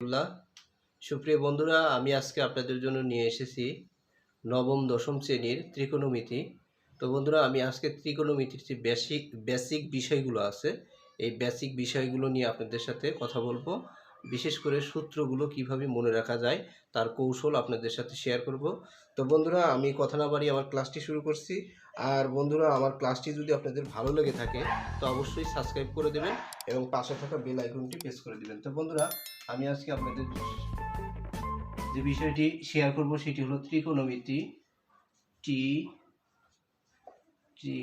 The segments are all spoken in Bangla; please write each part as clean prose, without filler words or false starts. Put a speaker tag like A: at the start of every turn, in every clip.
A: রহমতুল্লাহ। সুপ্রিয় বন্ধুরা, আমি আজকে আপনাদের জন্য নিয়ে এসেছি নবম দশম শ্রেণীর ত্রিকোণমিতি। তো বন্ধুরা, আমি আজকে ত্রিকোণমিতির যে বেসিক বিষয়গুলো আছে, এই বেসিক বিষয়গুলো নিয়ে আপনাদের সাথে কথা বলবো। বিশেষ করে সূত্রগুলো কিভাবে মনে রাখা যায় তার কৌশল আপনাদের সাথে শেয়ার করব। তো বন্ধুরা, আমি কথা না বাড়িয়ে আমার ক্লাসটি শুরু করছি। আর বন্ধুরা, আমার ক্লাসটি যদি আপনাদের ভালো লেগে থাকে তো অবশ্যই সাবস্ক্রাইব করে দেবেন এবং পাশে থাকা বেল আইকনটি প্রেস করে দেবেন। তো বন্ধুরা, আমি আজকে আপনাদের যে বিষয়টি শেয়ার করব সেটি হলো ত্রিকোণমিতি। টি টি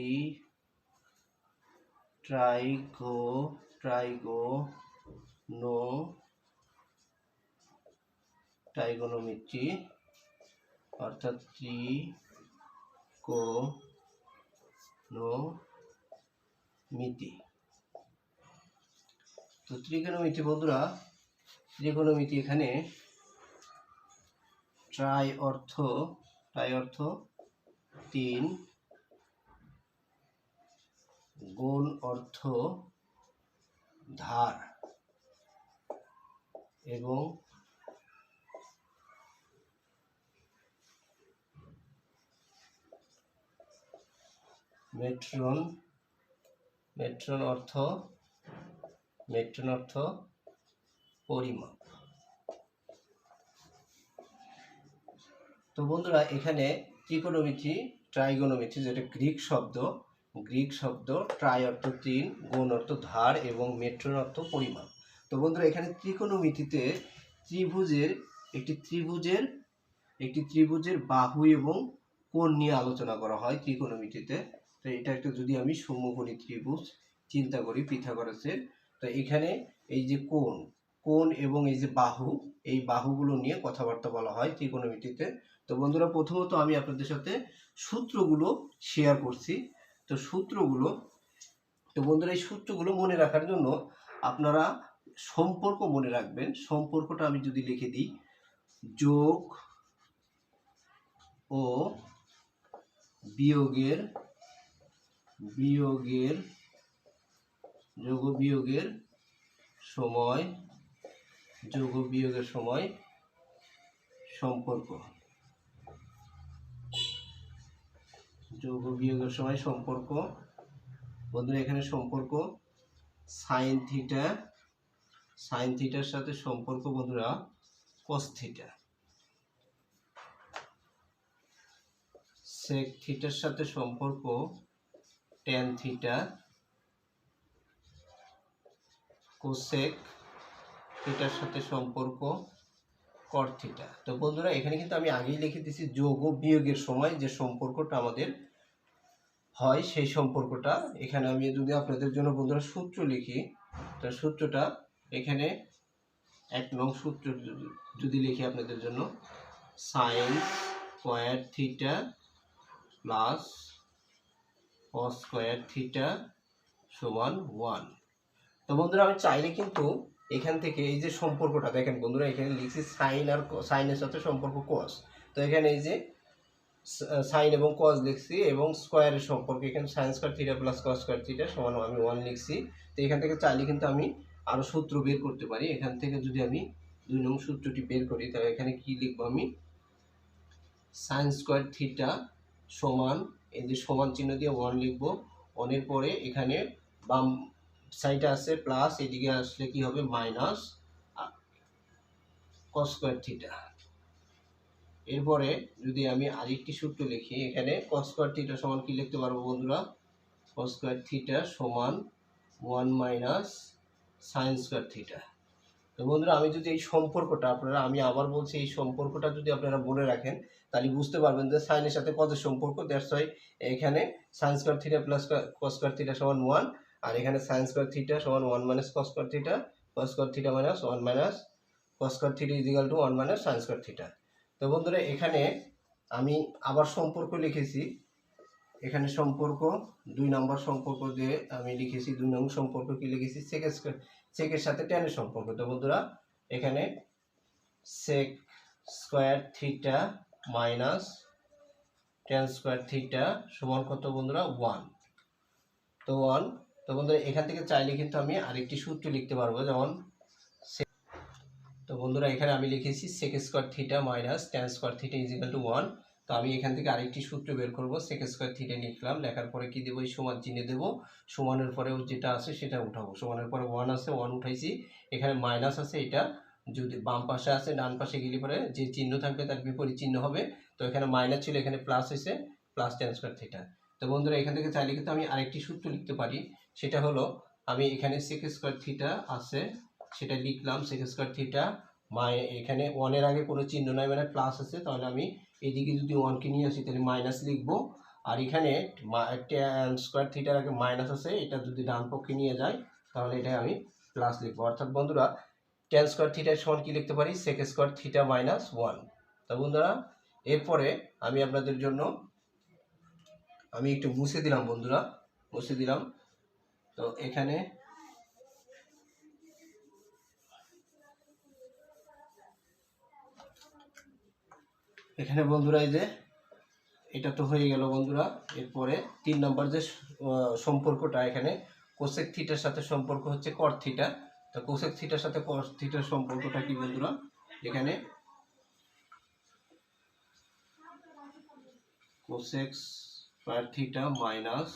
A: ট্রাইগোনোমিতি অর্থাৎ ত্রিকোণমিতি। তো ত্রিকোণমিতি বন্ধুরা, ত্রিকোণমিতি এখানে ট্রাই অর্থ 3, গুণ অর্থ ধার এবং মেট্রন অর্থ পরিমাপ। তো বন্ধুরা, এখানে ট্রাইগোনোমিতি যেটা গ্রিক শব্দ ট্রাই অর্থ 3, গুণ অর্থ ধার এবং মেট্রন অর্থ পরিমাপ। তো বন্ধুরা, এখানে ত্রিকোণমিতিতে একটি ত্রিভুজের বাহু এবং কোণ নিয়ে আলোচনা করা হয় ত্রিকোণমিতিতে। তো এটা একটা, যদি আমি সমকোণী ত্রিভুজ চিন্তা করি পিথাগোরাসের, তো এখানে এই যে কোণ এবং এই যে বাহু, এই বাহুগুলো নিয়ে কথাবার্তা বলা হয় ত্রিকোণমিতিতে। তো বন্ধুরা, প্রথমত আমি আপনাদের সাথে সূত্রগুলো শেয়ার করছি। তো বন্ধুরা, এই সূত্রগুলো মনে রাখার জন্য আপনারা সম্পর্ক মনে রাখবেন। সম্পর্কটা আমি যদি লিখে দিই, যোগ ও বিয়োগের সময় সম্পর্ক, বন্ধুরা, এখানে সম্পর্ক সাইন থিটার সাথে সম্পর্ক বন্ধুরা কস থিটা, সেক থিটার সাথে সম্পর্ক ট্যান থিটা, কোসেক থিটার সাথে সম্পর্ক কট থিটা। তো বন্ধুরা, এখানে কিন্তু আমি আগেই লিখে দিয়েছি যোগ ও বিয়োগের সময় যে সম্পর্কটা আমাদের হয় সেই সম্পর্কটা। এখানে আমি যদি আপনাদের জন্য বন্ধুরা সূত্র লিখি, তো সূত্রটা এখানে 1 নং সূত্র যদি লিখি আপনাদের জন্য, sine square theta plus cos square theta সমান 1। তো বন্ধুরা, আমি চাইলে কিন্তু এখান থেকে এই যে সম্পর্কটা দেখেন বন্ধুরা, এখানে লিখছি সাইন আর সাইনের সাথে সম্পর্ক কস। তো এখানে এই যে সাইন এবং কস লিখছি এবং স্কোয়ারের সম্পর্ক, এখানে sine square theta plus cos square theta সমান আমি 1 লিখছি। তো এখান থেকে চাইলে কিন্তু আমি আরও সূত্র বের করতে পারি। এখান থেকে যদি আমি 2 নং সূত্রটি বের করি, তাহলে এখানে কি লিখবো আমি, সাইন স্কোয়ার থিটা সমান, এই যে সমান চিহ্ন দিয়ে 1 লিখবো। 1 এর পরে এখানে বাম সাইডে আছে প্লাস, এদিকে আসলে কি হবে মাইনাস কস স্কোয়ার থিটা। এরপরে যদি আমি আরেকটি সূত্র লিখি, এখানে কস স্কোয়ার থিটা সমান কি লিখতে পারবো বন্ধুরা, কস স্কোয়ার থিটা সমান 1 মাইনাস সাইন স্কোয়ার থিটা। তো বন্ধুরা, আমি যদি এই সম্পর্কটা আমি আবার বলছি, এই সম্পর্কটা যদি আপনারা মনে রাখেন তাহলে বুঝতে পারবেন যে সাইনের সাথে কসের সম্পর্ক। দ্যাটস ওয়াই এখানে sine square theta plus cos square theta সমান 1, আর এখানে সাইন স্কোয়ার থিটা সমান 1 minus cos square theta, cos square theta minus 1 minus cos square theta is equal to 1 minus sine square theta. তো বন্ধুরা, এখানে আমি আবার সম্পর্ক লিখেছি। এখানে সম্পর্ক 2 নম্বর সম্পর্ক যে আমি লিখেছি, 2 নং সম্পর্ক কি লিখেছি, সেকের সাথে ট্যানের সম্পর্ক। তো বন্ধুরা, এখানে sec square theta minus tan square theta সমান কত বন্ধুরা, 1। তো 1। তো বন্ধুরা, এখান থেকে চাইলে কিন্তু আমি আরেকটি সূত্র লিখতে পারবো, যেমন তো বন্ধুরা এখানে আমি লিখেছি sec square theta minus tan square theta is equal to 1। তো আমি এখান থেকে আরেকটি সূত্র বের করব। sec স্কয়ার থিটা লিখলাম, লেখার পরে কি দেব, এই সমান চিহ্ন দেব, সমানের পরে যেটা আছে সেটা উঠাবো। সমানের পরে 1 আছে, 1 উঠাইছি, এখানে মাইনাস আছে, এটা যদি বাম পাশে আছে ডান পাশে গেলে পরে যে চিহ্ন থাকবে তার বিপরীত চিহ্ন হবে। তো এখানে মাইনাস ছিল, এখানে প্লাস হয়েছে, প্লাস tan স্কয়ার থিটা। তো বন্ধুরা এখান থেকে চাইলে কিন্তু আমি আরেকটি সূত্র লিখতে পারি, সেটা হলো আমি এখানে sec স্কয়ার থিটা আছে সেটা লিখলাম, sec স্কয়ার থিটা এখানে 1 এর আগে কোনো চিহ্ন নাই মানে প্লাস আছে, তাহলে আমি এদিকে যদি 1 কে নিয়ে আসি তাহলে মাইনাস লিখবো। আর এখানে tan স্কয়ার থিটার আগে মাইনাস আছে, এটা যদি ডান পক্ষে নিয়ে যায় তাহলে এটা আমি প্লাস লিখবো। অর্থাৎ বন্ধুরা tan স্কয়ার থিটার সমান কি লিখতে পারি, sec স্কয়ার থিটা মাইনাস 1। তো বন্ধুরা এরপরে আমি আপনাদের জন্য আমি একটু মুছে দিলাম, বন্ধুরা মুছে দিলাম। তো এখানে বন্ধুরা এই যে এটা তো হয়ে গেল বন্ধুরা। এরপরে 3 নম্বর যে সম্পর্কটা, এখানে কোসেক থিটার সাথে সম্পর্ক হচ্ছে কট থিটা। তো কোসেক থিটার সাথে কট থিটার সম্পর্কটা কি বন্ধুরা, এখানে কোসেক স্কয়ার থিটা মাইনাস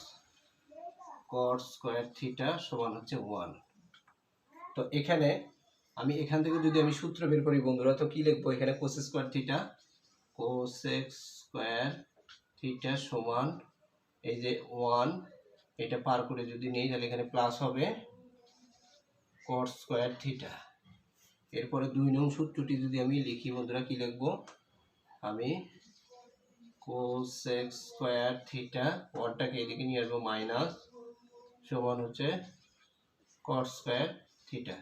A: কট স্কয়ার থিটা সমান হচ্ছে 1। তো এখানে আমি এখান থেকে যদি আমি সূত্র বের করি বন্ধুরা, তো কি লিখবো, এখানে কোসেক স্কয়ার থিটা সমান এই যে 1, এটা পার করে যদি নেই তাহলে এখানে প্লাস হবে cos স্কয়ার থিটা। এরপরে 2 নং সূত্রটি যদি আমি লিখি বন্ধুরা, কি লিখবো, আমি cosec স্কয়ার থিটা 1টাকে এদিকে নিয়ে আসবো মাইনাস সমান হচ্ছে cos স্কয়ার থিটা।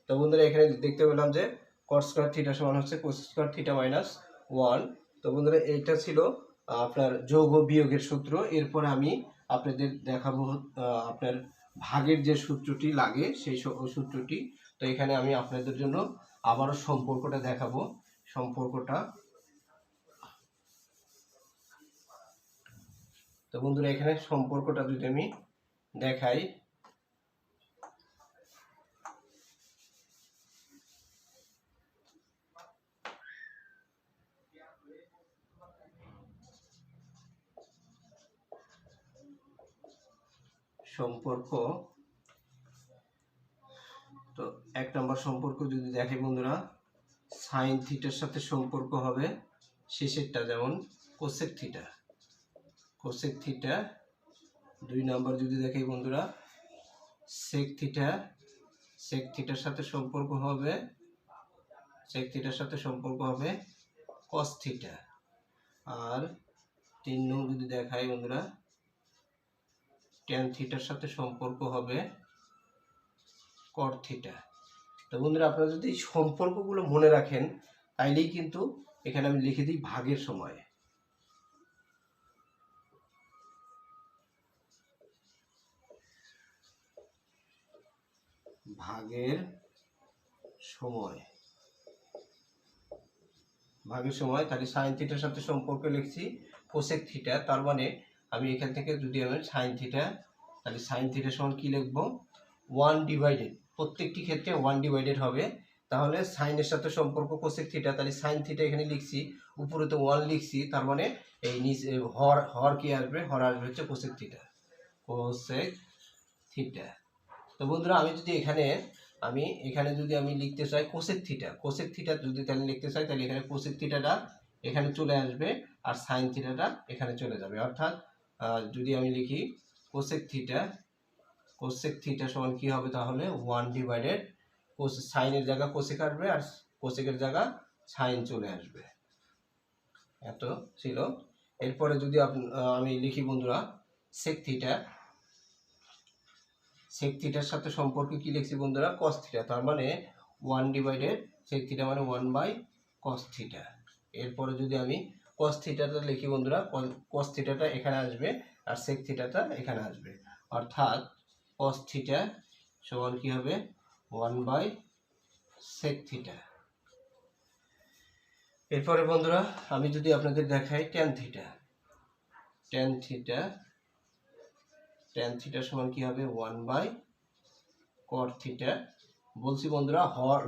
A: তো বন্ধুরা এখানে দেখতে পেলাম যে cos স্কয়ার থিটা সমান হচ্ছে cos স্কয়ার থিটা মাইনাস 1। তো বন্ধুরা এইটা ছিল আপনার যোগ ও বিয়োগের সূত্র। এরপর আমি আপনাদের দেখাবো আপনার ভাগের যে সূত্রটি লাগে সেই সূত্রটি। তো এখানে আমি আপনাদের জন্য আবারও সম্পর্কটা দেখাবো। সম্পর্কটা, তো বন্ধুরা এখানে সম্পর্কটা যদি আমি দেখাই, সম্পর্ক, তো 1 নম্বর সম্পর্ক যদি দেখি বন্ধুরা, সাইন থিটার সাথে সম্পর্ক হবে শেষেরটা, যেমন কোসেক থিটা। 2 নম্বর যদি দেখি বন্ধুরা, সেক থিটার সাথে সম্পর্ক হবে কস থিটা। আর 3 নং যদি দেখাই বন্ধুরা, ট্যান থিটার সাথে সম্পর্ক হবে কট থিটা। তো বন্ধুরা আপনারা যদি এই সম্পর্কগুলো মনে রাখেন তাইলেই কিন্তু এখানে আমি লিখে দিই ভাগের সময়। ভাগের সময় তাহলে সাইন থিটার সাথে সম্পর্ক লিখছি কোসেক থিটা, তার মানে আমি এখান থেকে যদি আমি সাইন থিটা, তাহলে সাইন থিটা সমান কি লিখবো, 1 ডিভাইডেড, প্রত্যেকটি ক্ষেত্রে 1 ডিভাইডেড হবে। তাহলে সাইনের সাথে সম্পর্ক কোসেক থিটা, তাহলে সাইন থিটা এখানে লিখছি, উপরে তো 1 লিখছি, তার মানে এই নিচে হর কি আসবে, হর আসবে হচ্ছে কোসেক থিটা। তো বন্ধুরা আমি যদি এখানে যদি আমি লিখতে চাই কোসেক থিটা যদি তাহলে লিখতে চাই, তাহলে এখানে কোসেক থিটাটা এখানে চলে আসবে আর সাইন থিটাটা এখানে চলে যাবে। অর্থাৎ যদি আমি লিখি কোসেক থিটা সমান কি হবে, তাহলে 1 ডিভাইডেড সাইনের জায়গা কোসেক আসবে আর কোসেকের জায়গা সাইন চলে আসবে। এত ছিল। এরপরে যদি আমি লিখি বন্ধুরা সেক থিটার সাথে সম্পর্ক কি লিখছি বন্ধুরা, কস থিটা, তার মানে 1 ডিভাইডেড সেক থিটা মানে 1 বাই কস থিটা। এরপরে যদি আমি কস থিটাটা লিখি বন্ধুরা, কস থিটাটা এখানে আসবে আর সেক থিটাটা এখানে আসবে, অর্থাৎ কস থিটা সমান কি হবে 1 বাই সেক থিটা। এরপরে বন্ধুরা আমি যদি আপনাদের দেখাই ট্যান থিটা সমান কি হবে 1 বাই কট থিটা। বলছি বন্ধুরা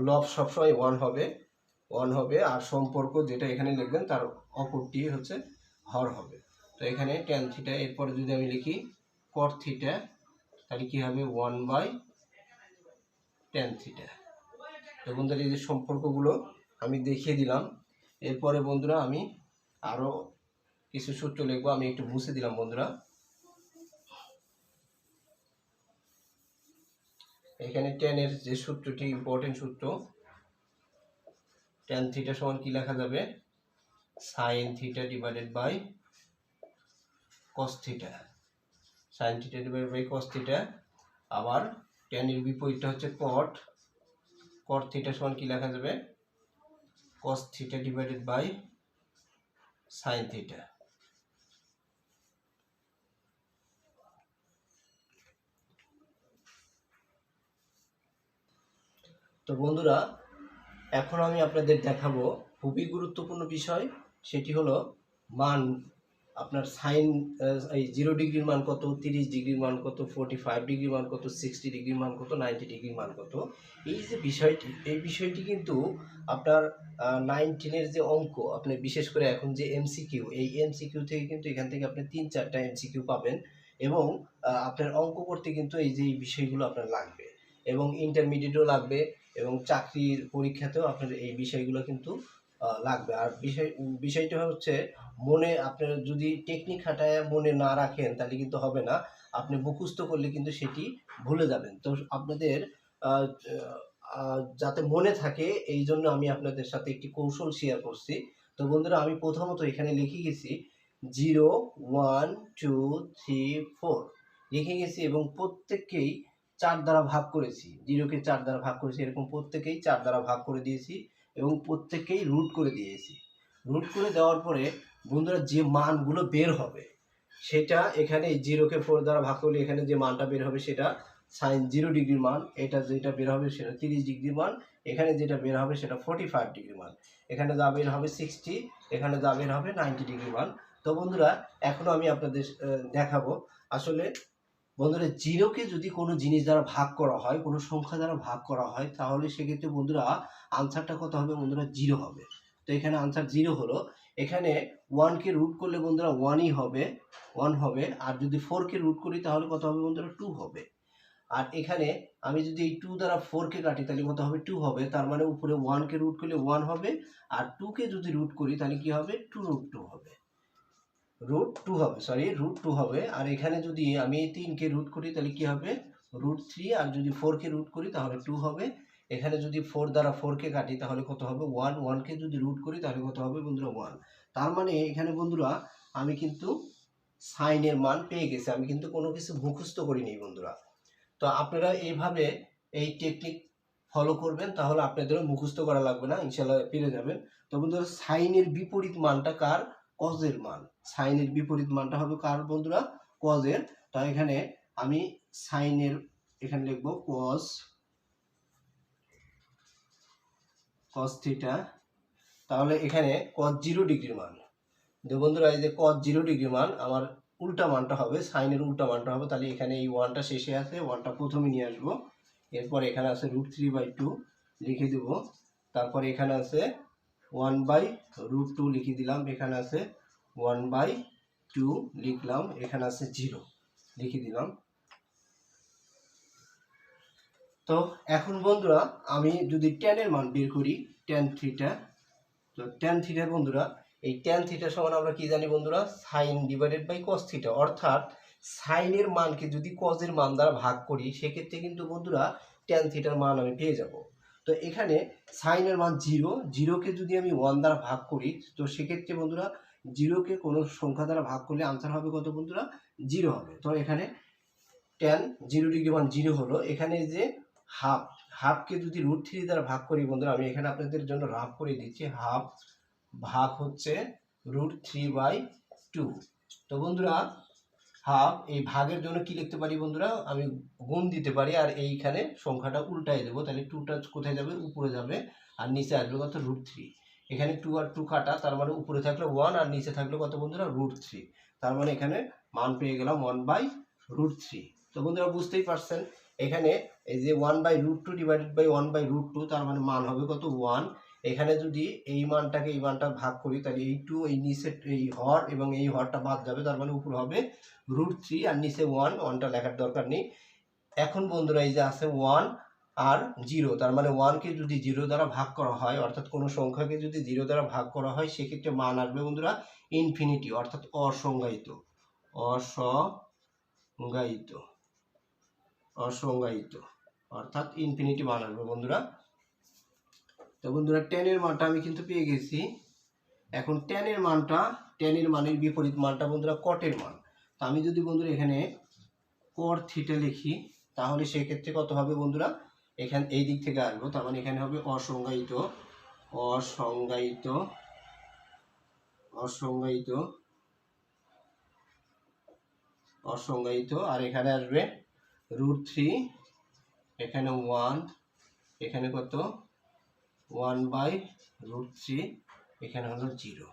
A: লব সবসময় 1 হবে, 1 হবে, আর সম্পর্ক যেটা এখানে লিখবেন তার অপরটি হচ্ছে হর হবে। তো এখানে tan থিটা, এরপরে যদি আমি লিখি cot থিটা, তাহলে কি হবে 1/tan থিটা। তো বন্ধুরা এই যে সম্পর্কগুলো আমি দেখিয়ে দিলাম। এরপরে বন্ধুরা আমি আরো কিছু সূত্র লিখবো, আমি একটু মুছে দিলাম বন্ধুরা। এখানে tan এর যে সূত্রটি ইম্পর্টেন্ট সূত্র, tan থিটা সমান কি লেখা যাবে, sin theta divided by cos theta, sin theta divided by cos theta. আবার tan এর বিপরীতটা হচ্ছে cot, cot থিটা সমান কি লেখা যাবে, cos theta divided by sin theta. তো বন্ধুরা এখন আমি আপনাদের দেখাবো খুবই গুরুত্বপূর্ণ বিষয়, সেটি হলো মান। আপনার সাইন এই 0 ডিগ্রির মান কত, 30 ডিগ্রির মান কত, 45 ডিগ্রির মান কত, 60 ডিগ্রির মান কত, 90 ডিগ্রির মান কত। এই যে বিষয়টি, এই বিষয়টি কিন্তু আপনার 19-এর যে অঙ্ক, আপনি বিশেষ করে এখন যে এমসিকিউ, এই এমসিকিউ থেকে কিন্তু এখান থেকে আপনি 3-4টা এমসিকিউ পাবেন, এবং আপনার অঙ্ক করতে কিন্তু এই যে এই বিষয়গুলো আপনার লাগবে, এবং ইন্টারমিডিয়েটও লাগবে, এবং চাকরির পরীক্ষাতেও আপনার এই বিষয়গুলো কিন্তু লাগবে। আর বিষয়টা হচ্ছে মনে, আপনার যদি টেকনিক খাটায় মনে না রাখেন তাহলে কিন্তু হবে না, আপনি মুখস্থ করলে কিন্তু সেটি ভুলে যাবেন। তো আপনাদের যাতে মনে থাকে এই জন্য আমি আপনাদের সাথে একটি কৌশল শেয়ার করছি। তো বন্ধুরা আমি প্রথমত এখানে লিখে গেছি 0 1 2 3 4 লিখে গেছি, এবং প্রত্যেককেই 4 দ্বারা ভাগ করেছি, 0-কে 4 দ্বারা ভাগ করেছি, এরকম প্রত্যেকেই 4 দ্বারা ভাগ করে দিয়েছি, এবং প্রত্যেককেই রুট করে দিয়েছি। রুট করে দেওয়ার পরে বন্ধুরা যে মানগুলো বের হবে সেটা এখানে 0-কে 4 দ্বারা ভাগ করলে এখানে যে মানটা বের হবে সেটা সাইন 0 ডিগ্রির মান, এটা যেটা বের হবে সেটা 30 ডিগ্রির মান, এখানে যেটা বের হবে সেটা 45 ডিগ্রির মান, এখানে যা বের হবে 60, এখানে যা বের হবে 90 ডিগ্রির মান। তো বন্ধুরা এখনো আমি আপনাদের দেখাবো আসলে বন্ধুরা 0-কে যদি কোনো জিনিস দ্বারা ভাগ করা হয়, কোনো সংখ্যা দ্বারা ভাগ করা হয়, তাহলে সেক্ষেত্রে বন্ধুরা আনসারটা কত হবে বন্ধুরা, 0 হবে। তো এখানে আনসার 0 হলো। এখানে 1-কে রুট করলে বন্ধুরা 1ই হবে, 1 হবে। আর যদি 4-কে রুট করি তাহলে কত হবে বন্ধুরা, 2 হবে। আর এখানে আমি যদি এই 2 দ্বারা 4-কে কাটি তাহলে কত হবে, 2 হবে। তার মানে উপরে 1-কে রুট করলে 1 হবে, আর 2-কে যদি রুট করি তাহলে কি হবে, 2√2 হবে, √2 হবে, সরি √2 হবে। আর এখানে যদি আমি 3-কে রুট করি তাহলে কি হবে, √3। আর যদি 4-কে রুট করি তাহলে 2 হবে। এখানে যদি 4 দ্বারা 4-কে কাটি তাহলে কত হবে, 1। 1-কে যদি রুট করি তাহলে কত হবে বন্ধুরা, 1। তার মানে এখানে বন্ধুরা আমি কিন্তু সাইনের মান পেয়ে গেছি, আমি কিন্তু কোনো কিছু মুখস্থ করিনি বন্ধুরা। তো আপনারা এইভাবে এই টেকনিক ফলো করবেন, তাহলে আপনাদেরও মুখস্থ করা লাগবে না, ইনশাল্লাহ পেরে যাবেন। তো বন্ধুরা সাইনের বিপরীত মানটা কার, কজের মান। সাইনের বিপরীত মানটা হবে কার বন্ধুরা, কজের। তো এখানে আমি সাইনের এখানে লিখবো কজ থিটা, তাহলে এখানে cos 0 ডিগ্রির মান। তো বন্ধুরা এই যে cos 0 ডিগ্রির মান আমার উল্টা মানটা হবে, সাইনের উল্টা মানটা হবে। তাহলে এখানে এই 1টা শেষে আছে, 1টা প্রথমে নিয়ে আসবো। এরপর এখানে আছে √3/2 লিখে দেব। তারপর এখানে আছে 1/√2 লিখে দিলাম। এখানে আছে 1/2 লিখলাম। এখানে আছে 0 লিখে দিলাম। তো এখন বন্ধুরা আমি যদি tan এর মান বের করি, tan থিটা, তো tan থিটা বন্ধুরা, এই tan থিটা সমান আমরা কি জানি বন্ধুরা, sine divided by cos theta. অর্থাৎ সাইনের মানকে যদি কজের মান দ্বারা ভাগ করি সেক্ষেত্রে কিন্তু বন্ধুরা tan থিটার মান আমি পেয়ে যাব। তো এখানে সাইনের মান 0, 0-কে যদি আমি 1 দ্বারা ভাগ করি, তো সেক্ষেত্রে বন্ধুরা 0-কে কোনো সংখ্যা দ্বারা ভাগ করলে আনসার হবে কত বন্ধুরা, 0 হবে। তো এখানে tan 0 ডিগ্রি মান 0 হলো। এখানে যে হাফকে যদি √3 দ্বারা ভাগ করি বন্ধুরা, আমি এখানে আপনাদের জন্য রাফ করে দিচ্ছি, হাফ ভাগ হচ্ছে √3/2। তো বন্ধুরা হাফ, এই ভাগের জন্য কি লিখতে পারি বন্ধুরা, আমি গুণ দিতে পারি, আর এইখানে সংখ্যাটা উল্টাই দেবো, তাহলে 2টা কোথায় যাবে, উপরে যাবে, আর নিচে আসবে কত, √3। এখানে 2 আর 2 কাটা, তার মানে উপরে থাকলো 1 আর নিচে থাকলো কত বন্ধুরা, √3। তার মানে এখানে মান পেয়ে গেলাম 1/√3। তো বন্ধুরা বুঝতেই পারছেন এখানে এই যে 1/√2 ডিভাইডেড বাই 1/√2, তার মানে মান হবে কত, 1। এখানে যদি এই মানটাকে এই মানটা ভাগ করি তাহলে এই টু এই নিচে এই হর এবং এই হরটা বাদ যাবে, তার মানে উপর হবে √3 আর নিচে 1টা লেখার দরকার নেই। এখন বন্ধুরা এই যে আছে 1 আর 0, তার মানে 1কে যদি 0 দ্বারা ভাগ করা হয়, অর্থাৎ কোনো সংখ্যাকে যদি 0 দ্বারা ভাগ করা হয় সেক্ষেত্রে মান আসবে বন্ধুরা ইনফিনিটি, অর্থাৎ অসংজ্ঞায়িত। অসংজ্ঞায়িত অসংজ্ঞায়িত অর্থাৎ ইনফিনিটি মান আসবে বন্ধুরা। তো বন্ধুরা 10 এর মানটা আমি কিন্তু পেয়ে গেছি। এখন 10 এর মানটা, 10 এর মানের বিপরীত মানটা বন্ধুরা কটের মান। তো আমি যদি বন্ধুরা এখানে cot থিটা লিখি তাহলে সেক্ষেত্রে কত হবে বন্ধুরা, এখানে এই দিক থেকে আসবো, তার মানে এখানে হবে অসংজ্ঞায়িত অসংজ্ঞায়িত অসংজ্ঞায়িত অসংজ্ঞায়িত আর এখানে আসবে √3, এখানে 1, এখানে কত 1/√3, এখানে হলো 0।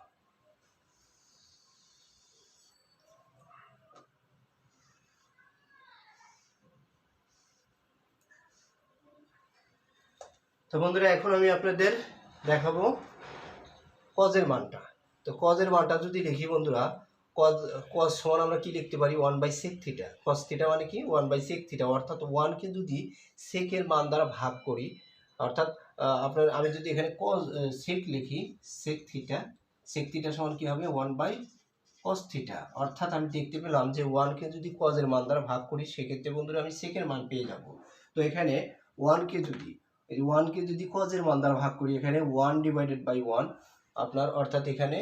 A: তো বন্ধুরা এখন আমি আপনাদের দেখাবো কজের মানটা। তো কজের মানটা যদি লিখি বন্ধুরা, কজ সমান আমরা কি লিখতে পারি 1/sec থিটা। কজ থিটা মানে কি 1/sec থিটা, অর্থাৎ 1কে যদি সেকের মান দ্বারা ভাগ করি, অর্থাৎ আমি যদি এখানে কজ সেক লিখি, সেক থিটা সমান কি হবে 1/cos থিটা, অর্থাৎ আমি দেখতে পেলাম যে 1কে যদি কজের মান দ্বারা ভাগ করি সেক্ষেত্রে বন্ধুরা আমি সেকের মান পেয়ে যাব। তো এখানে 1কে যদি কজের মান দ্বারা ভাগ করি, এখানে 1/1 আপনার, অর্থাৎ এখানে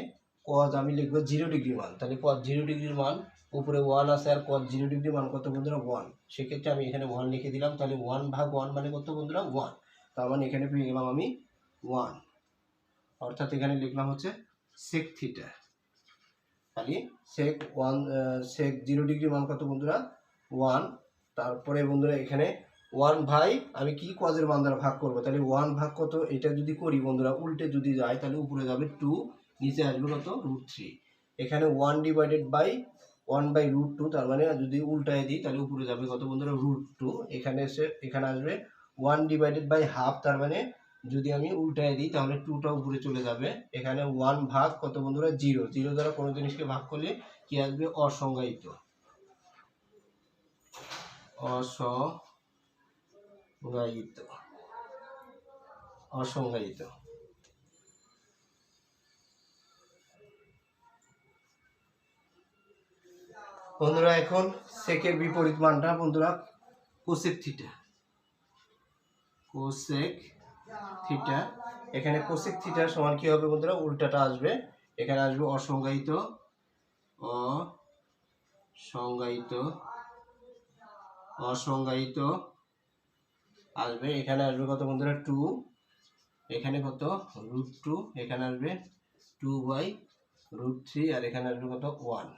A: কজ আমি লিখবো 0 ডিগ্রি মান, তাহলে কজ 0 ডিগ্রির মান উপরে 1 আছে আর কজ 0 ডিগ্রি মান কত বন্ধুরা 1, সেক্ষেত্রে আমি এখানে 1 লিখে দিলাম। তাহলে 1/1 মানে কত বন্ধুরা 1, তার মানে এখানে পেয়ে গেলাম আমি 1, অর্থাৎ এখানে লিখলাম হচ্ছে সেক থিটা। তাহলে সেক 0 ডিগ্রি মান কত বন্ধুরা 1, তারপরে বন্ধুরা এখানে 1 ভাই আমি কি কজের মান দ্বারা ভাগ করবো, তাহলে 1 ভাগ কত, এটা যদি করি বন্ধুরা উল্টে যদি যায় তাহলে উপরে যাবে 2, নিচে আসবে কত √3, এখানে 1/1/√2, তার মানে যদি উল্টায় দিই তাহলে উপরে যাবে কত বন্ধুরা √2, এখানে আসবে 1/½ তার মানে যদি আমি উল্টায় দিই তাহলে 2টা উপরে চলে যাবে, এখানে 1 ভাগ কত বন্ধুরা 0, 0 দ্বারা কোনো জিনিসকে ভাগ করলে কি আসবে অসংজ্ঞায়িত অসংজ্ঞায়িত। বন্ধুরা এখন সেকের বিপরীত মানটা বন্ধুরা কোসেক থিটা, এখানে কোসেক থিটা সমান কি হবে বন্ধুরা উল্টাটা আসবে, এখানে আসবে অসংজ্ঞায়িত আসবে, এখানে আসবে কত বন্ধুরা 2, এখানে কত √2, এখানে আসবে 2/√3 আর এখানে আসবে কত 1।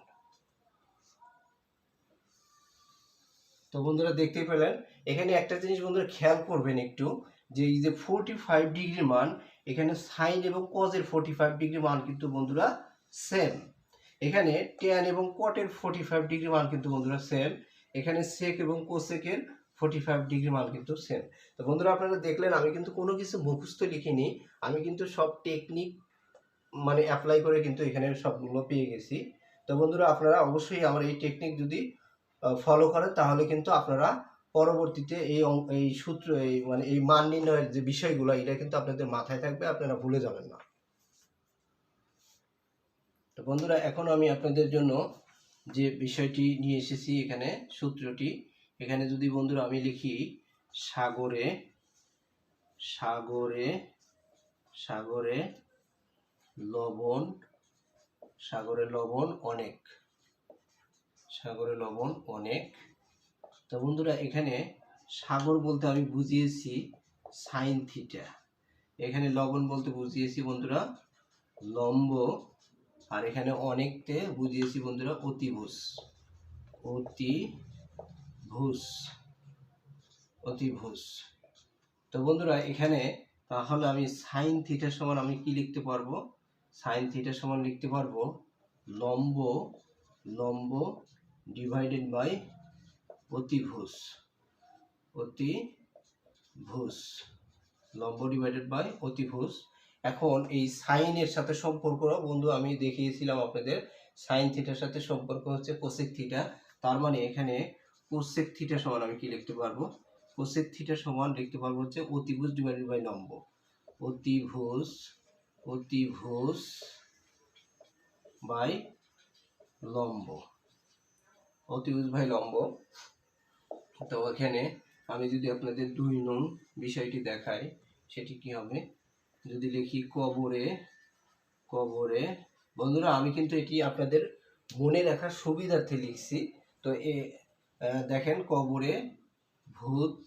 A: তো বন্ধুরা দেখতেই পেলেন, এখানে একটা জিনিস বন্ধুরা খেয়াল করবেন একটু, যে এই যে 45 ডিগ্রি মান, এখানে সাইন এবং কজের 45 ডিগ্রি মান কিন্তু বন্ধুরা সেম, এখানে ট্যান এবং কটের 45 ডিগ্রি মান কিন্তু বন্ধুরা সেম, এখানে সেক এবং কোসেকের 45 ডিগ্রি মান কিন্তু সেম। তো বন্ধুরা আপনারা দেখলেন আমি কিন্তু কোনো কিছু মুখস্থ লিখিনি, আমি কিন্তু সব টেকনিক মানে অ্যাপ্লাই করে কিন্তু এখানে সবগুলো পেয়ে গেছি। তো বন্ধুরা আপনারা অবশ্যই আমার এই টেকনিক যদি ফলো করেন তাহলে কিন্তু আপনারা পরবর্তীতে এই সূত্র মানে এই মান নির্ণয়ের যে বিষয়গুলো এটা কিন্তু আপনাদের মাথায় থাকবে, আপনারা ভুলে যাবেন না। তো বন্ধুরা এখন আমি আপনাদের জন্য যে বিষয়টি নিয়ে এসেছি, এখানে সূত্রটি, এখানে যদি বন্ধুরা আমি লিখি সাগরে লবণ অনেক। তো বন্ধুরা এখানে সাগর বলতে আমি বুঝিয়েছি সাইন থিটা, এখানে লবণ বলতে বুঝিয়েছি বন্ধুরা লম্ব, আর এখানে অনেকতে বুঝিয়েছি বন্ধুরা অতিভুজ। তো বন্ধুরা এখানে তাহলে আমি সাইন থিটা সমান আমি কি লিখতে পারবো, সাইন থিটা সমান লিখতে পারবো লম্ব ডিভাইডেড বাই অতিভুজ, লম্ব ডিভাইডেড বাই অতিভুজ। এখন এই সাইনের সাথে সম্পর্ক বন্ধু আমি দেখিয়েছিলাম আপনাদের, সাইন থিটার সাথে সম্পর্ক হচ্ছে কোসেক থিটা। তার মানে এখানে কোসেক থিটা সমান আমি কি লিখতে পারবো, কোসেক থিটা সমান লিখতে পারবো হচ্ছে অতিভুজ ডিভাইডেড বাই লম্ব, অতিভুজ অতিভুজ বাই লম্ব, অতিভুজ বাই লম্ব। তো এখানে আমি যদি আপনাদের 2 নং বিষয়টি দেখাই, সেটি কি হবে, যদি লিখি কবরে, কবরে বন্ধুরা আমি কিন্তু এটি আপনাদের মনে রাখার সুবিধার্থে লিখছি। তো দেখেন কবরে ভূত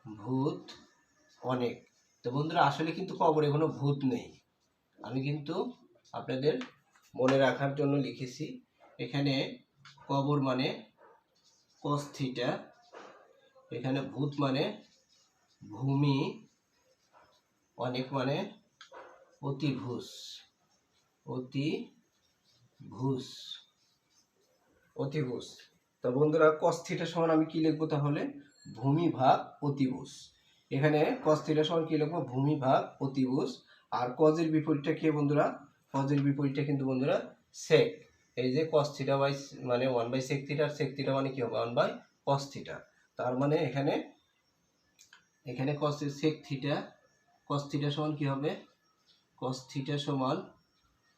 A: ভূত অনেক। তো বন্ধুরা আসলে কিন্তু কবরে কোনো ভূত নেই, আমি কিন্তু আপনাদের মনে রাখার জন্য লিখেছি। এখানে কবর মানে কস থিটা, এখানে ভূত মানে ভূমি, অনেক মানে অতিভুজ, অতিভুজ অতিভুজ। তো বন্ধুরা কস থিটা সমান আমি কি লিখবো তাহলে, ভূমি ভাগ অতিভুজ। এখানে কস থিটা সমান কি লিখবো, ভূমি ভাগ অতিভুজ। আর কজের বিপরীতটা কি বন্ধুরা, কজের বিপরীতটা কিন্তু বন্ধুরা সেক। এই যে কস থিটা বাই মানে 1 বাই সেক থিটা, আর সেক থিটা মানে কি হবে 1 বাই কস থিটা। তার মানে এখানে এখানে কস সেক থিটা, কস থিটা সমান কি হবে, কস থিটা সমান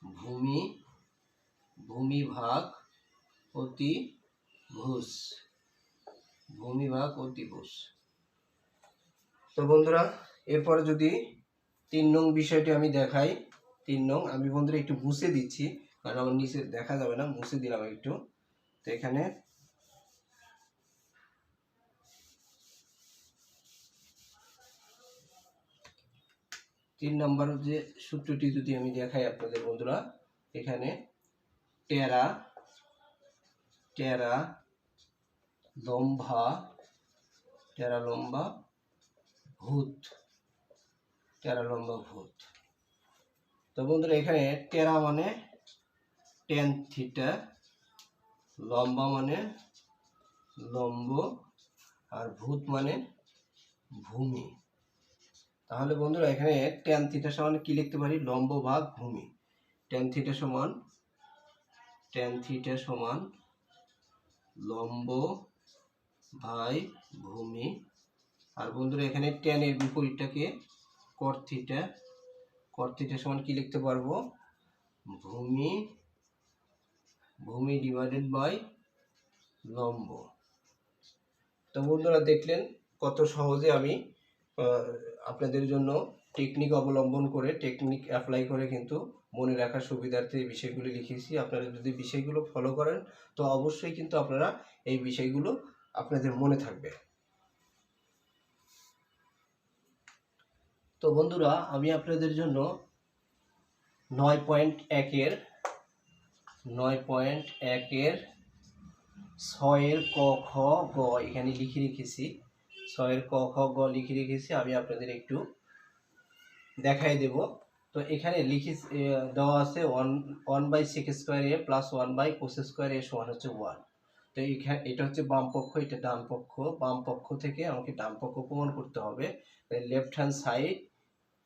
A: ভূমি ভূমি ভাগ অতিভুজ, ভূমি ভাগ অতিভুজ। তো বন্ধুরা এরপরে যদি 3 নং বিষয়টি আমি দেখাই, 3 নং আমি বন্ধুরা একটু মুছে দিচ্ছি কারণ আমার নিচে দেখা যাবে না, মুছে দিলাম একটু। তো এখানে তিন নম্বর যে সূত্রটি যদি আমি দেখাই আপনাদের বন্ধুরা, এখানে টেরা টেরা লম্বা টেরা লম্বা ভূত, টেরা লম্বা ভূত। তো বন্ধুরা এখানে টেরা মানে টেন থিটা, লম্বা মানে লম্ব, আর ভূত মানে ভূমি। তাহলে বন্ধুরা এখানে টেন থিটা সমান কি লিখতে পারি, লম্ব ভাগ ভূমি। টেন থিটা সমান লম্ব ভাগ ভূমি। আর বন্ধুরা এখানে টেনের বিপরীতটাকে কট থিটা, কট থিটা সমান কি লিখতে পারবো, ভূমি ভূমি ডিভাইডেড বাই লম্ব। তো বন্ধুরা দেখলেন কত সহজে আমি আপনাদের জন্য টেকনিক অবলম্বন করে, টেকনিক অ্যাপ্লাই করে কিন্তু মনে রাখার সুবিধার্থে এই বিষয়গুলো লিখেছি। আপনারা যদি বিষয়গুলো ফলো করেন তো অবশ্যই কিন্তু আপনারা এই বিষয়গুলো আপনাদের মনে থাকবে। তো বন্ধুরা আমি আপনাদের জন্য 9.1 এর 6 এর ক খ গ এখানে লিখে রেখেছি, 6 এর ক খ গ লিখে রেখেছি, আমি আপনাদের একটু দেখাই দেব। তো এখানে লিখে দেওয়া আছে 1 by sec square A plus 1 by cos square A সমান হচ্ছে 1। তো এখানে এটা হচ্ছে বাম পক্ষ, এটা ডান পক্ষ, বাম পক্ষ থেকে আমাকে ডান পক্ষ প্রমাণ করতে হবে, left hand side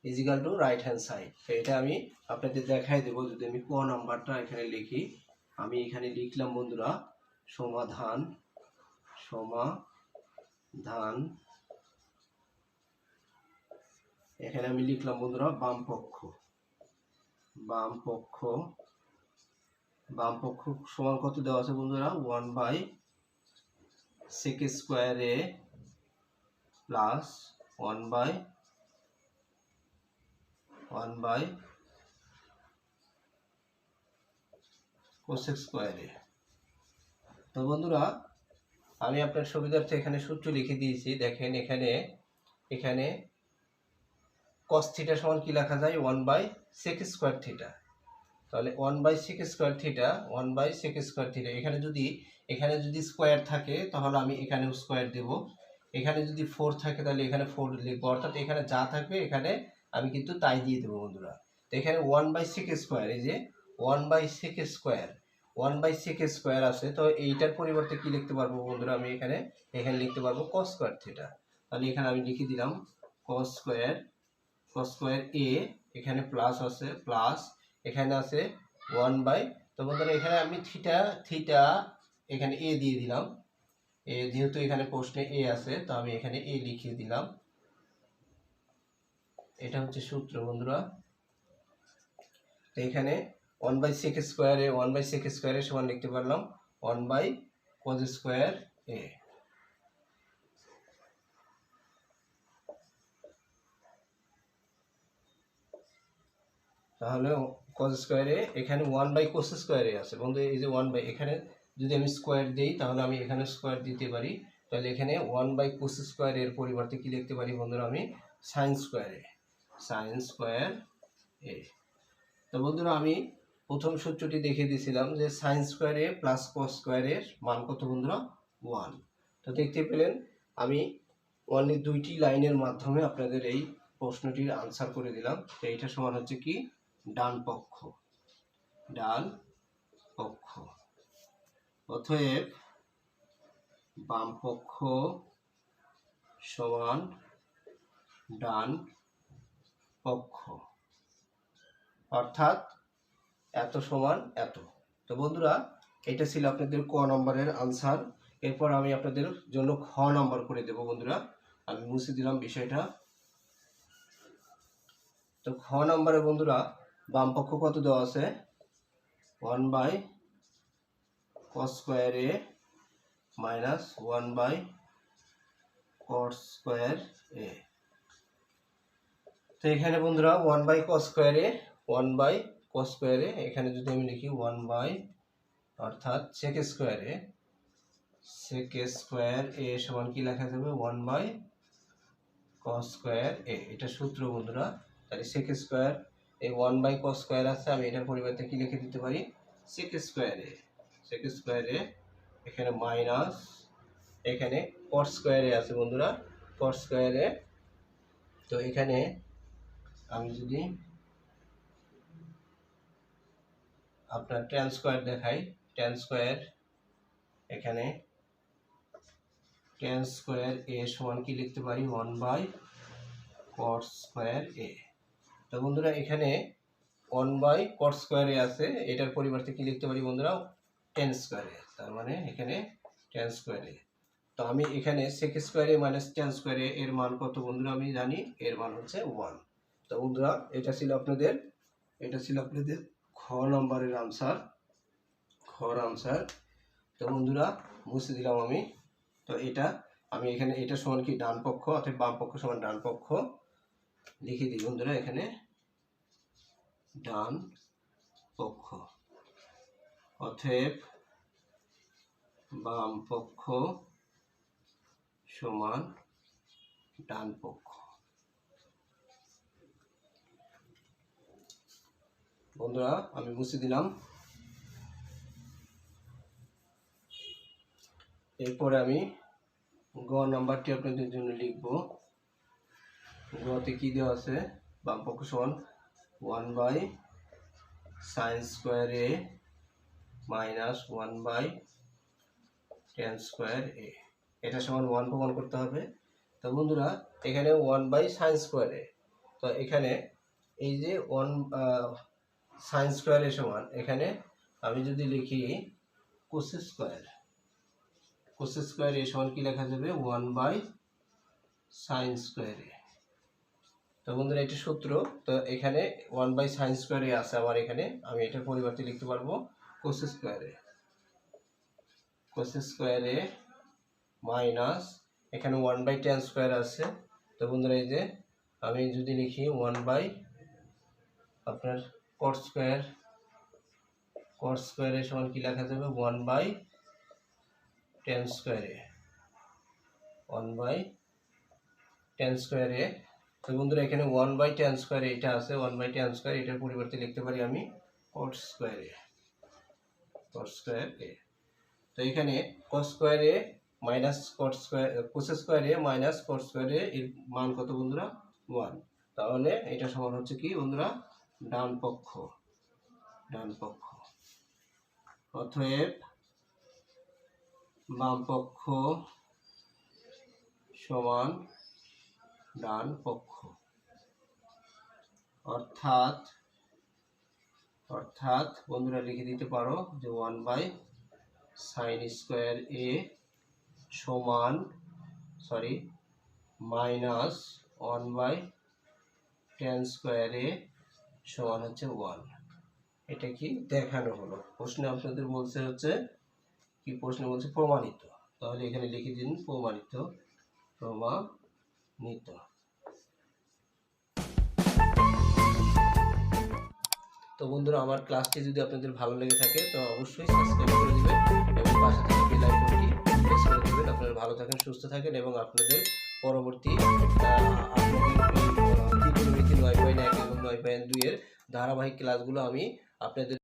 A: is equal to right hand side. তো এটা আমি আপনাদের দেখাই দেবো। যদি আমি ক নাম্বারটা এখানে লিখি, আমি এখানে লিখলাম বন্ধুরা সমাধান, এখানে আমি লিখলাম বন্ধুরা বাম পক্ষ সমান কত দেওয়া আছে বন্ধুরা, 1 by sec square A plus 1 by cosec square A. তো বন্ধুরা আমি আপনার সুবিধার্থে এখানে সূত্র লিখে দিয়েছি। দেখেন এখানে cos থিটা সমান কি লেখা যায়, 1 বাই সেক স্কোয়ার থিটা। তাহলে 1 by sec square theta, 1 by sec square theta. এখানে যদি স্কোয়ার থাকে তাহলে আমি এখানেও স্কোয়ার দেব, এখানে যদি 4 থাকে তাহলে এখানে 4 লিখবো, অর্থাৎ এখানে যা থাকবে এখানে আমি কিন্তু তাই দিয়ে দেবো বন্ধুরা। তো এখানে 1 বাই সেক স্কোয়ার, এই যে 1 বাই সেক স্কোয়ার আছে, তো এইটার পরিবর্তে কি লিখতে পারবো বন্ধুরা, আমি এখানে লিখতে পারবো cos স্কোয়ার থিটা। তাহলে এখানে আমি লিখে দিলাম cos স্কোয়ার এ এখানে প্লাস আছে প্লাস, এখানে আছে 1/, তো বন্ধুরা এখানে আমি থিটা থিটা এখানে এ দিয়ে দিলাম। যেহেতু এখানে প্রশ্নে এ আছে তো আমি এখানে এ লিখিয়ে দিলাম। এটা হচ্ছে সূত্র বন্ধুরা। তো এখানে 1/sec স্কোয়ারে 1/sec স্কোয়ারে সমান লিখতে পারলাম 1/cos স্কোয়ার এ। তাহলে cos স্কোয়ারে এখানে 1/cos স্কোয়ারে আছে বন্ধু, এই যে 1/, এখানে যদি আমি স্কোয়ার দিই তাহলে আমি এখানে স্কোয়ার দিতে পারি, তাহলে এখানে 1/cos স্কোয়ার এর পরিবর্তে কি লিখতে পারি বন্ধুরা আমি সাইন স্কোয়ারে, সাইন স্কোয়ার এ। তো বন্ধুরা আমি প্রথম সূত্রটি দেখিয়ে দিয়েছিলাম যে সাইন স্কোয়ারে প্লাস কস স্কোয়ারের মান কত বন্ধুরা 1। তো দেখতে পেলেন আমি অনলি 2টি লাইনের মাধ্যমে আপনাদের এই প্রশ্নটির আনসার করে দিলাম। তো এইটা সমান হচ্ছে কি ডান পক্ষ, ডান পক্ষ। অতএব বাম পক্ষ সমান ডান পক্ষ, অর্থাৎ এত সমান এত। তো বন্ধুরা এটা ছিল আপনাদের ক নম্বরের আনসার। এরপর আমি আপনাদের জন্য খ নম্বর করে দেব বন্ধুরা, আমি মুছে দিলাম বিষয়টা। তো খ নম্বরে বন্ধুরা বাম পক্ষ কত দেওয়া আছে 1/cos square A minus 1/cos square A. তো এখানে বন্ধুরা 1/cos স্কোয়ার এ 1/cos স্কোয়ার এ, এখানে যদি আমি লিখি 1/, অর্থাৎ sec স্কোয়ারে sec স্কোয়ার এ সমান কি লেখা যাবে 1/cos স্কোয়ার এ। এটা সূত্র বন্ধুরা। তাহলে sec স্কোয়ার এই 1/cos স্কোয়ার আছে, আমি এটার পরিবর্তে কি লিখে দিতে পারি sec স্কোয়ার এ, sec স্কোয়ার এ এখানে মাইনাস, এখানে cos স্কোয়ার এ আছে বন্ধুরা, cos স্কোয়ার এ। তো এখানে আমি যদি আপনার tan স্কোয়ার দেখাই, tan স্কোয়ার, এখানে tan স্কোয়ার এ সমান কি লিখতে পারি 1/cos স্কোয়ার এ। তো বন্ধুরা এখানে 1/cos স্কোয়ার এ আছে, এটার পরিবর্তে কি লিখতে পারি বন্ধুরা tan স্কোয়ার এ, তার মানে এখানে tan স্কোয়ার এ। তো আমি এখানে sec square A minus tan square A এর মান কত বন্ধুরা আমি জানি, এর মান হচ্ছে 1। তো বন্ধুরা এটা ছিল আপনাদের খ নম্বরের আনসার, খর আনসার। তো বন্ধুরা মুছে দিলাম আমি। তো এটা আমি এখানে এটা সমান কি ডান পক্ষ, অর্থাৎ বাম পক্ষ সমান ডান পক্ষ লিখে দিই বন্ধুরা, এখানে ডান পক্ষ, অতএব বাম পক্ষ সমান ডান পক্ষ। বন্ধুরা আমি মুছে দিলাম। এরপরে আমি গ নাম্বারটি আপনাদের জন্য লিখব। গতে কি দেওয়া আছে বাম পক্ষ সমান 1/sin square A minus 1/tan square এ, এটা সমান 1 প্রমাণ করতে হবে। তো বন্ধুরা এখানে 1/sin স্কোয়ার এ, তো এখানে এই যে 1 sin স্কোয়ার এ সমান, এখানে আমি যদি লিখি cos square, cos square A সমান কি লেখা যাবে 1/sin স্কোয়ার এ। তো বন্ধুরা এটা সূত্র। তো এখানে 1/sin স্কোয়ার এ আছে আমার, এখানে আমি এটার পরিবর্তে লিখতে পারবো cos square A, cos square A minus এখানে 1/tan স্কোয়ার আছে। তো বন্ধুরা এই যে আমি যদি লিখি 1/ আপনার cos স্কোয়ার, cos স্কোয়ার এর সমান কি লেখা যাবে 1/tan square A, 1/tan square A. তো বন্ধুরা এখানে 1/tan স্কোয়ার এটা আছে, 1/tan স্কোয়ার, এটার পরিবর্তে লিখতে পারি আমি cos square A, cos square A. তো এখানে cos square A minus cos square, cos square A minus cos square A এর মান কত বন্ধুরা 1। তাহলে এটা সমান হচ্ছে কি বন্ধুরা ডান পক্ষ, ডান পক্ষ। অতএব বাম পক্ষ সমান ডান পক্ষ। অর্থাৎ অর্থাৎ বন্ধুরা লিখে দিতে পারো যে 1/sin² সমান মাইনাস 1/tan² সমান হচ্ছে 1। এটা কি দেখানো হলো। প্রশ্নে আপনাদের বলছে হচ্ছে কি, প্রশ্নে বলছে প্রমাণিত, তাহলে এখানে লিখে দিন প্রমাণিত। তো বন্ধুরা, আমার ক্লাসটি যদি আপনাদের ভালো লেগে থাকে তো অবশ্যই সাবস্ক্রাইব করে দিবেন এবং পাশে থাকা বেল আইকনটি প্রেস করে দিবেন। আপনারা ভালো থাকেন, সুস্থ থাকেন এবং আপনাদের পরবর্তী ত্রিকোণমিতি 9.1 এবং 9.2 এর ধারাবাহিক ক্লাসগুলো আমি আপনাদের